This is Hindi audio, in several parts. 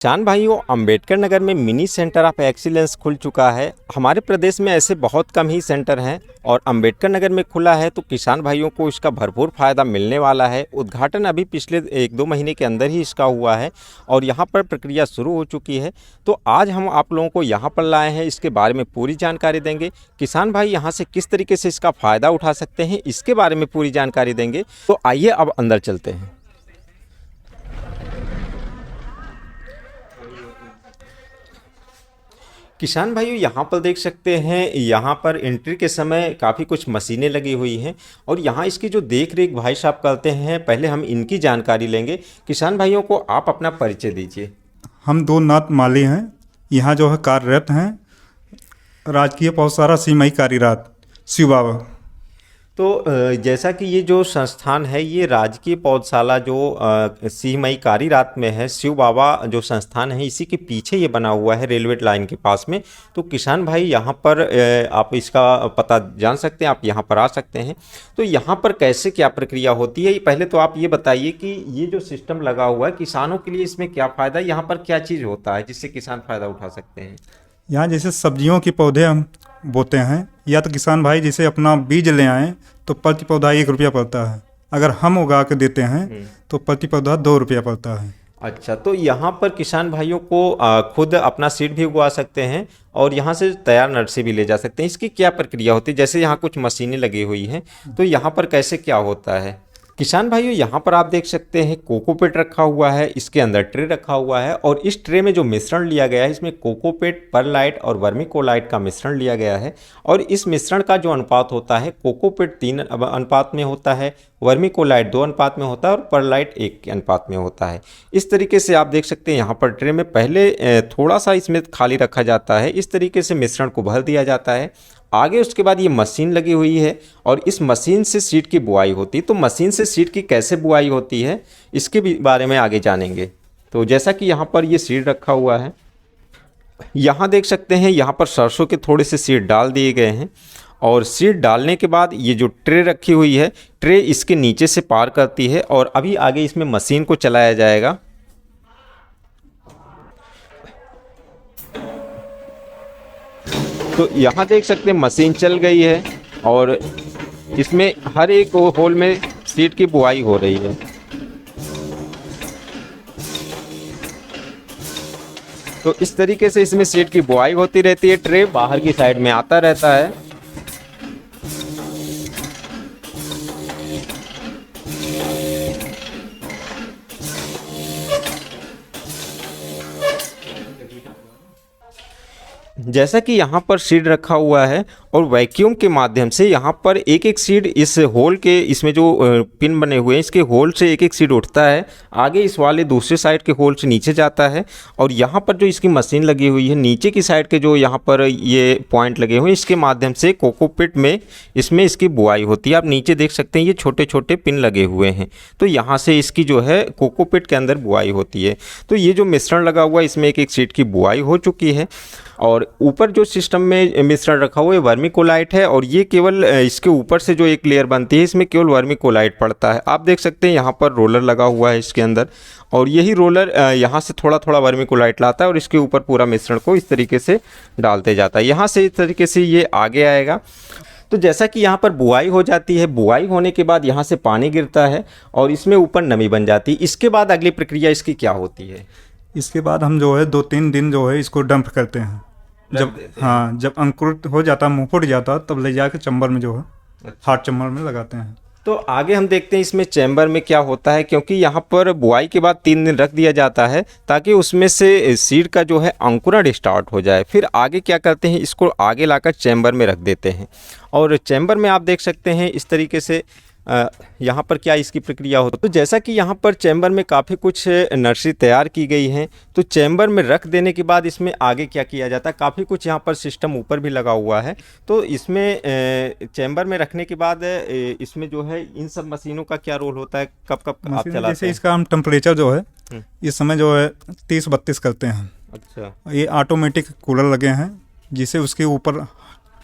किसान भाइयों, अंबेडकर नगर में मिनी सेंटर ऑफ एक्सीलेंस खुल चुका है। हमारे प्रदेश में ऐसे बहुत कम ही सेंटर हैं और अंबेडकर नगर में खुला है तो किसान भाइयों को इसका भरपूर फ़ायदा मिलने वाला है। उद्घाटन अभी पिछले 1-2 महीने के अंदर ही इसका हुआ है और यहाँ पर प्रक्रिया शुरू हो चुकी है। तो आज हम आप लोगों को यहाँ पर लाए हैं, इसके बारे में पूरी जानकारी देंगे। किसान भाई यहाँ से किस तरीके से इसका फ़ायदा उठा सकते हैं, इसके बारे में पूरी जानकारी देंगे। तो आइए अब अंदर चलते हैं। किसान भाइयों, यहाँ पर देख सकते हैं, यहाँ पर एंट्री के समय काफ़ी कुछ मशीनें लगी हुई हैं और यहाँ इसकी जो देख रेख भाई साहब करते हैं, पहले हम इनकी जानकारी लेंगे। किसान भाइयों को आप अपना परिचय दीजिए। हम दो नाथ माली हैं, यहाँ जो है कार्यरत हैं। राजकीय पौधशाला सीमई कार्यरत शिव बाबा। तो जैसा कि ये जो संस्थान है, ये राजकीय पौधशाला जो सीमई कारीरात में है, शिव बाबा जो संस्थान है, इसी के पीछे ये बना हुआ है, रेलवे लाइन के पास में। तो किसान भाई यहाँ पर आप इसका पता जान सकते हैं, आप यहाँ पर आ सकते हैं। तो यहाँ पर कैसे क्या प्रक्रिया होती है, पहले तो आप ये बताइए कि ये जो सिस्टम लगा हुआ है, किसानों के लिए इसमें क्या फ़ायदा है, यहाँ पर क्या चीज़ होता है जिससे किसान फ़ायदा उठा सकते हैं। यहाँ जैसे सब्जियों के पौधे हम बोते हैं, या तो किसान भाई जैसे अपना बीज ले आएँ तो प्रति पौधा 1 रुपया पड़ता है। अगर हम उगा के देते हैं तो प्रति पौधा 2 रुपया पड़ता है। अच्छा, तो यहाँ पर किसान भाइयों को खुद अपना सीड भी उगवा सकते हैं और यहाँ से तैयार नर्सरी भी ले जा सकते हैं। इसकी क्या प्रक्रिया होती है, जैसे यहाँ कुछ मशीनें लगी हुई हैं, तो यहाँ पर कैसे क्या होता है। किसान भाइयों, यहाँ पर आप देख सकते हैं कोकोपीट रखा हुआ है, इसके अंदर ट्रे रखा हुआ है और इस ट्रे में जो मिश्रण लिया गया है, इसमें कोकोपीट, परलाइट और वर्मीकोलाइट का मिश्रण लिया गया है। और इस मिश्रण का जो अनुपात होता है, कोकोपीट 3 अनुपात में होता है, वर्मीकोलाइट 2 अनुपात में होता है और परलाइट 1 के अनुपात में होता है। इस तरीके से आप देख सकते हैं, यहाँ पर ट्रे में पहले थोड़ा सा इसमें खाली रखा जाता है, इस तरीके से मिश्रण को भर दिया जाता है। आगे उसके बाद ये मशीन लगी हुई है और इस मशीन से सीड की बुआई होती है। तो मशीन से सीड की कैसे बुआई होती है, इसके भी बारे में आगे जानेंगे। तो जैसा कि यहाँ पर ये सीड रखा हुआ है, यहाँ देख सकते हैं, यहाँ पर सरसों के थोड़े से सीड डाल दिए गए हैं और सीड डालने के बाद ये जो ट्रे रखी हुई है, ट्रे इसके नीचे से पार करती है और अभी आगे इसमें मशीन को चलाया जाएगा। तो यहाँ देख सकते हैं मशीन चल गई है और इसमें हर एक होल में सीड की बुआई हो रही है। तो इस तरीके से इसमें सीड की बुआई होती रहती है, ट्रे बाहर की साइड में आता रहता है। जैसा कि यहाँ पर सीड रखा हुआ है और वैक्यूम के माध्यम से यहाँ पर एक एक सीड इस होल के, इसमें जो पिन बने हुए हैं, इसके होल से एक एक सीड उठता है, आगे इस वाले दूसरे साइड के होल से नीचे जाता है और यहाँ पर जो इसकी मशीन लगी हुई है, नीचे की साइड के जो यहाँ पर ये पॉइंट लगे हुए हैं, इसके माध्यम से कोकोपीट में इसमें इसकी बुआई होती है। आप नीचे देख सकते हैं, ये छोटे छोटे पिन लगे हुए हैं, तो यहाँ से इसकी जो है कोकोपीट के अंदर बुआई होती है। तो ये जो मिश्रण लगा हुआ है, इसमें एक एक सीड की बुआई हो चुकी है और ऊपर जो सिस्टम में मिश्रण रखा हुआ है वर्मीकोलाइट है और ये केवल इसके ऊपर से जो एक लेयर बनती है, इसमें केवल वर्मीकोलाइट पड़ता है। आप देख सकते हैं यहाँ पर रोलर लगा हुआ है इसके अंदर और यही रोलर यहाँ से थोड़ा थोड़ा वर्मीकोलाइट लाता है और इसके ऊपर पूरा मिश्रण को इस तरीके से डालते जाता है। यहाँ से इस तरीके से ये आगे आएगा। तो जैसा कि यहाँ पर बुआई हो जाती है, बुआई होने के बाद यहाँ से पानी गिरता है और इसमें ऊपर नमी बन जाती है। इसके बाद अगली प्रक्रिया इसकी क्या होती है। इसके बाद हम जो है 2-3 दिन जो है इसको डंप करते हैं। जब अंकुरित हो जाता, मुँह फुट जाता, तब ले जाके चैम्बर में जो है हार्ड चैम्बर में लगाते हैं। तो आगे हम देखते हैं इसमें चैम्बर में क्या होता है, क्योंकि यहाँ पर बुआई के बाद 3 दिन रख दिया जाता है ताकि उसमें से सीड का जो है अंकुरण स्टार्ट हो जाए। फिर आगे क्या करते हैं, इसको आगे लाकर चैम्बर में रख देते हैं और चैम्बर में आप देख सकते हैं इस तरीके से यहाँ पर क्या इसकी प्रक्रिया होती है। तो जैसा कि यहाँ पर चैम्बर में काफ़ी कुछ नर्सरी तैयार की गई हैं, तो चैम्बर में रख देने के बाद इसमें आगे क्या किया जाता है, काफ़ी कुछ यहाँ पर सिस्टम ऊपर भी लगा हुआ है। तो इसमें चैम्बर में रखने के बाद इसमें जो है इन सब मशीनों का क्या रोल होता है, कब कब आप चलाते हैं। जैसे इसका हम टेम्परेचर जो है इस समय जो है 30-32 करते हैं। अच्छा, ये ऑटोमेटिक कूलर लगे हैं, जिसे उसके ऊपर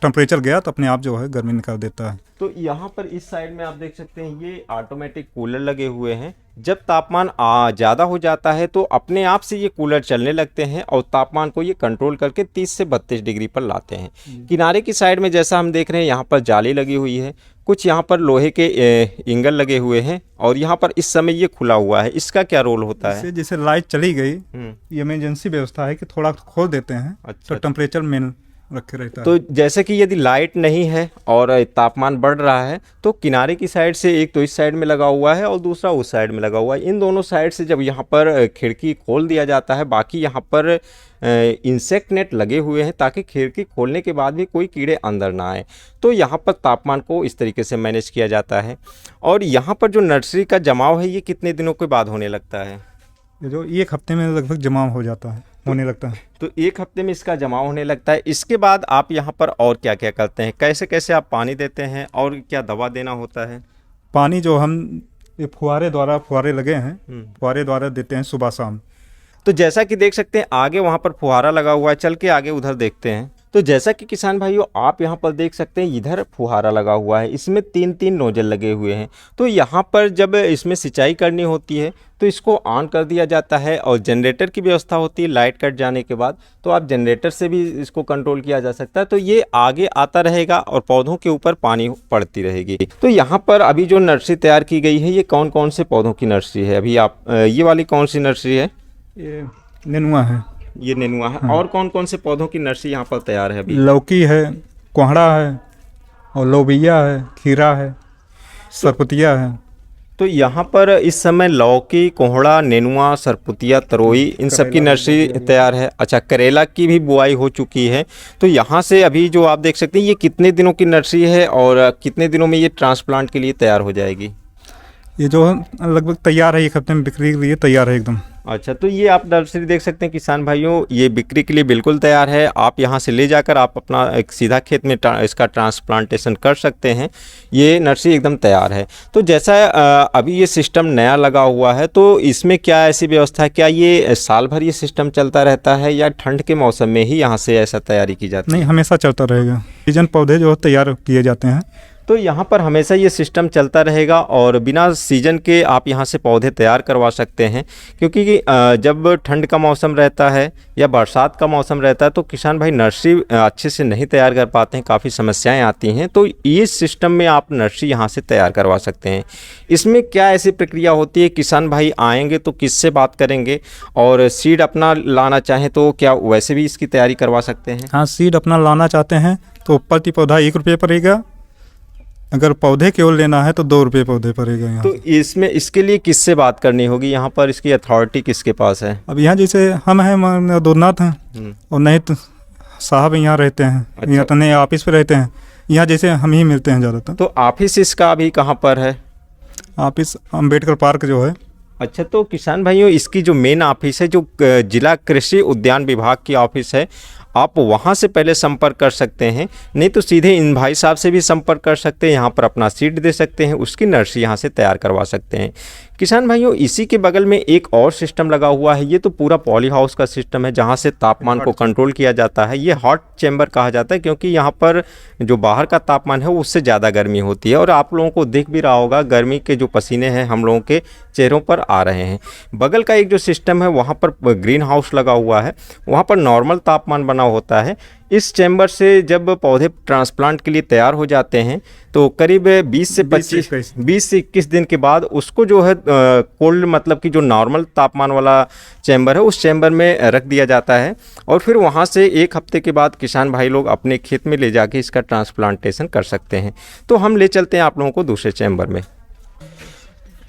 टेम्परेचर गया तो अपने आप जो है गर्मी निकाल देता है। तो यहाँ पर इस साइड में आप देख सकते हैं, ये ऑटोमेटिक कूलर लगे हुए हैं जब तापमान ज़्यादा हो जाता है तो अपने आप से ये कूलर चलने लगते हैं और तापमान को ये कंट्रोल करके 30 से 32 डिग्री पर लाते हैं। किनारे की साइड में जैसा हम देख रहे हैं यहाँ पर जाली लगी हुई है, कुछ यहाँ पर लोहे के एंगल लगे हुए हैं और यहाँ पर इस समय ये खुला हुआ है। इसका क्या रोल होता है? जैसे लाइट चली गई, ये इमरजेंसी व्यवस्था है कि थोड़ा खोल देते हैं। अच्छा, तो टेम्परेचर मेन रखे रहता है। तो जैसे कि यदि लाइट नहीं है और तापमान बढ़ रहा है तो किनारे की साइड से एक तो इस साइड में लगा हुआ है और दूसरा उस साइड में लगा हुआ है। इन दोनों साइड से जब यहाँ पर खिड़की खोल दिया जाता है, बाकी यहाँ पर इंसेक्ट नेट लगे हुए हैं ताकि खिड़की खोलने के बाद भी कोई कीड़े अंदर ना आए, तो यहाँ पर तापमान को इस तरीके से मैनेज किया जाता है। और यहाँ पर जो नर्सरी का जमाव है ये कितने दिनों के बाद होने लगता है? ये जो 1 हफ्ते में लगभग जमाव हो जाता है, होने लगता है। तो 1 हफ्ते में इसका जमाव होने लगता है। इसके बाद आप यहाँ पर और क्या क्या करते हैं? कैसे कैसे आप पानी देते हैं और क्या दवा देना होता है? पानी जो हम ये फुहारे लगे हैं, फुहारे द्वारा देते हैं सुबह शाम। तो जैसा कि देख सकते हैं आगे वहाँ पर फुहारा लगा हुआ है, चल के आगे उधर देखते हैं। तो जैसा कि किसान भाइयों आप यहाँ पर देख सकते हैं इधर फुहारा लगा हुआ है, इसमें 3-3 नोजल लगे हुए हैं। तो यहाँ पर जब इसमें सिंचाई करनी होती है तो इसको ऑन कर दिया जाता है और जनरेटर की व्यवस्था होती है। लाइट कट जाने के बाद तो आप जनरेटर से भी इसको कंट्रोल किया जा सकता है। तो ये आगे आता रहेगा और पौधों के ऊपर पानी पड़ती रहेगी। तो यहाँ पर अभी जो नर्सरी तैयार की गई है ये कौन कौन से पौधों की नर्सरी है? अभी आप ये वाली कौन सी नर्सरी है? ये नेनुआ है। ये नेनुआ है। और कौन कौन से पौधों की नर्सरी यहाँ पर तैयार है अभी? लौकी है, कोहड़ा है और लोबिया है, खीरा है, सरपुतिया है। तो यहाँ पर इस समय लौकी, कोहड़ा, नेनुआ, सरपुतिया, तरोई इन सब की नर्सरी तैयार है। अच्छा, करेला की भी बुआई हो चुकी है। तो यहाँ से अभी जो आप देख सकते हैं ये कितने दिनों की नर्सरी है और कितने दिनों में ये ट्रांसप्लांट के लिए तैयार हो जाएगी? ये जो लगभग तैयार है, 1 हफ्ते में बिक्री के लिए तैयार है एकदम। अच्छा, तो ये आप नर्सरी देख सकते हैं किसान भाइयों, ये बिक्री के लिए बिल्कुल तैयार है। आप यहाँ से ले जाकर आप अपना एक सीधा खेत में इसका ट्रांसप्लांटेशन कर सकते हैं। ये नर्सरी एकदम तैयार है। तो जैसा अभी ये सिस्टम नया लगा हुआ है तो इसमें क्या ऐसी व्यवस्था है, क्या ये साल भर ये सिस्टम चलता रहता है या ठंड के मौसम में ही यहाँ से ऐसा तैयारी की जाती है? नहीं, हमेशा चलता रहेगा। सीजन पौधे जो तैयार किए जाते हैं तो यहाँ पर हमेशा ये सिस्टम चलता रहेगा और बिना सीजन के आप यहाँ से पौधे तैयार करवा सकते हैं। क्योंकि जब ठंड का मौसम रहता है या बरसात का मौसम रहता है तो किसान भाई नर्सरी अच्छे से नहीं तैयार कर पाते हैं, काफ़ी समस्याएं आती हैं। तो इस सिस्टम में आप नर्सरी यहाँ से तैयार करवा सकते हैं। इसमें क्या ऐसी प्रक्रिया होती है, किसान भाई आएंगे तो किससे बात करेंगे? और सीड अपना लाना चाहें तो क्या वैसे भी इसकी तैयारी करवा सकते हैं? हाँ, सीड अपना लाना चाहते हैं तो प्रति पौधा 1 रुपये पड़ेगा। अगर पौधे केवल लेना है तो 2 रुपये पौधे पड़ेगा यहाँ। तो इसमें इसके लिए किससे बात करनी होगी? यहाँ पर इसकी अथॉरिटी किसके पास है? अब यहाँ जैसे हम हैं, दोनाथ हैं और नहीं तो साहब यहाँ रहते हैं। अच्छा। यहाँ तो नहीं, ऑफिस पे रहते हैं। यहाँ जैसे हम ही मिलते हैं ज़्यादातर। तो ऑफिस इसका अभी कहाँ पर है? ऑफिस अम्बेडकर पार्क जो है। अच्छा, तो किसान भाइयों इसकी जो मेन ऑफिस है, जो जिला कृषि उद्यान विभाग की ऑफिस है, आप वहाँ से पहले संपर्क कर सकते हैं। नहीं तो सीधे इन भाई साहब से भी संपर्क कर सकते हैं, यहाँ पर अपना सीड दे सकते हैं, उसकी नर्सरी यहाँ से तैयार करवा सकते हैं। किसान भाइयों इसी के बगल में एक और सिस्टम लगा हुआ है। ये तो पूरा पॉली हाउस का सिस्टम है जहाँ से तापमान को कंट्रोल किया जाता है। ये हॉट चैम्बर कहा जाता है क्योंकि यहाँ पर जो बाहर का तापमान है उससे ज़्यादा गर्मी होती है और आप लोगों को दिख भी रहा होगा गर्मी के जो पसीने हैं हम लोगों के चेहरों पर आ रहे हैं। बगल का एक जो सिस्टम है वहाँ पर ग्रीन हाउस लगा हुआ है, वहाँ पर नॉर्मल तापमान बना होता है। इस चैम्बर से जब पौधे ट्रांसप्लांट के लिए तैयार हो जाते हैं तो करीब 20 से 21 दिन के बाद उसको जो है कोल्ड मतलब कि जो नॉर्मल तापमान वाला चैम्बर है उस चैम्बर में रख दिया जाता है और फिर वहाँ से 1 हफ्ते के बाद किसान भाई लोग अपने खेत में ले जाके इसका ट्रांसप्लांटेशन कर सकते हैं। तो हम ले चलते हैं आप लोगों को दूसरे चैम्बर में।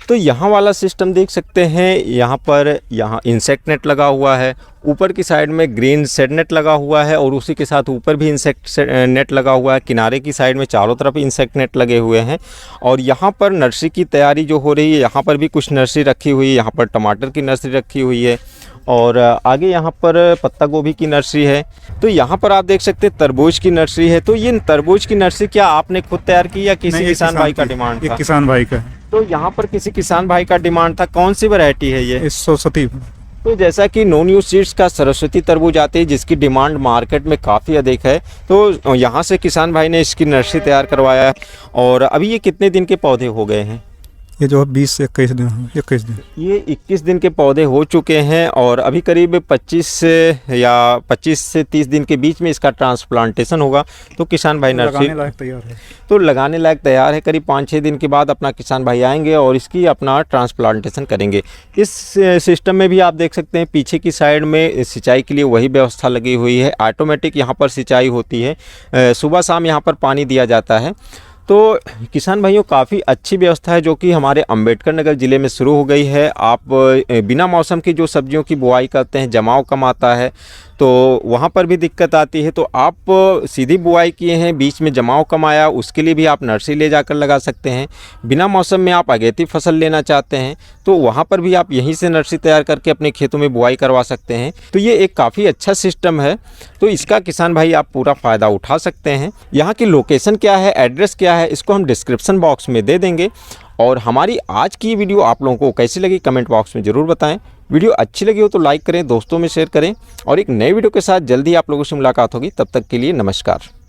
तो यहाँ वाला सिस्टम देख सकते हैं, यहाँ इंसेक्ट नेट लगा हुआ है, ऊपर की साइड में ग्रीन शेड नेट लगा हुआ है और उसी के साथ ऊपर भी इंसेक्ट नेट लगा हुआ है। किनारे की साइड में चारों तरफ इंसेक्ट नेट लगे हुए हैं और यहाँ पर नर्सरी की तैयारी जो हो रही है, यहाँ पर भी कुछ नर्सरी रखी हुई है। यहाँ पर टमाटर की नर्सरी रखी हुई है और आगे यहाँ पर पत्ता गोभी की नर्सरी है। तो यहाँ पर आप देख सकते हैं तरबूज की नर्सरी है। तो ये तरबूज की नर्सरी क्या आपने खुद तैयार की या किसी किसान भाई का डिमांड था? किसान भाई का। तो यहाँ पर किसी किसान भाई का डिमांड था। कौन सी वैरायटी है ये? सरस्वती। तो जैसा कि नो न्यू सीड्स का सरस्वती तरबूज आती है जिसकी डिमांड मार्केट में काफ़ी अधिक है, तो यहाँ से किसान भाई ने इसकी नर्सरी तैयार करवाया है। और अभी ये कितने दिन के पौधे हो गए हैं? ये जो है 20 से 21 दिन है, 21 दिन। ये 21 दिन के पौधे हो चुके हैं और अभी करीब 25 से 30 दिन के बीच में इसका ट्रांसप्लांटेशन होगा। तो किसान भाई नर्सरी लगाने लायक तैयार है। तो लगाने लायक तैयार है। करीब 5-6 दिन के बाद अपना किसान भाई आएंगे और इसकी अपना ट्रांसप्लांटेशन करेंगे। इस सिस्टम में भी आप देख सकते हैं पीछे की साइड में सिंचाई के लिए वही व्यवस्था लगी हुई है। ऑटोमेटिक यहाँ पर सिंचाई होती है, सुबह शाम यहाँ पर पानी दिया जाता है। तो किसान भाइयों काफ़ी अच्छी व्यवस्था है जो कि हमारे अंबेडकर नगर ज़िले में शुरू हो गई है। आप बिना मौसम की जो सब्जियों की बुआई करते हैं, जमाव कम आता है तो वहाँ पर भी दिक्कत आती है। तो आप सीधी बुआई किए हैं, बीच में जमाव कम आया, उसके लिए भी आप नर्सरी ले जाकर लगा सकते हैं। बिना मौसम में आप अगेती फसल लेना चाहते हैं तो वहाँ पर भी आप यहीं से नर्सरी तैयार करके अपने खेतों में बुआई करवा सकते हैं। तो ये एक काफ़ी अच्छा सिस्टम है, तो इसका किसान भाई आप पूरा फ़ायदा उठा सकते हैं। यहाँ की लोकेशन क्या है, एड्रेस क्या है, इसको हम डिस्क्रिप्शन बॉक्स में दे देंगे। और हमारी आज की वीडियो आप लोगों को कैसी लगी कमेंट बॉक्स में ज़रूर बताएं। वीडियो अच्छी लगी हो तो लाइक करें, दोस्तों में शेयर करें और एक नए वीडियो के साथ जल्दी आप लोगों से मुलाकात होगी। तब तक के लिए नमस्कार।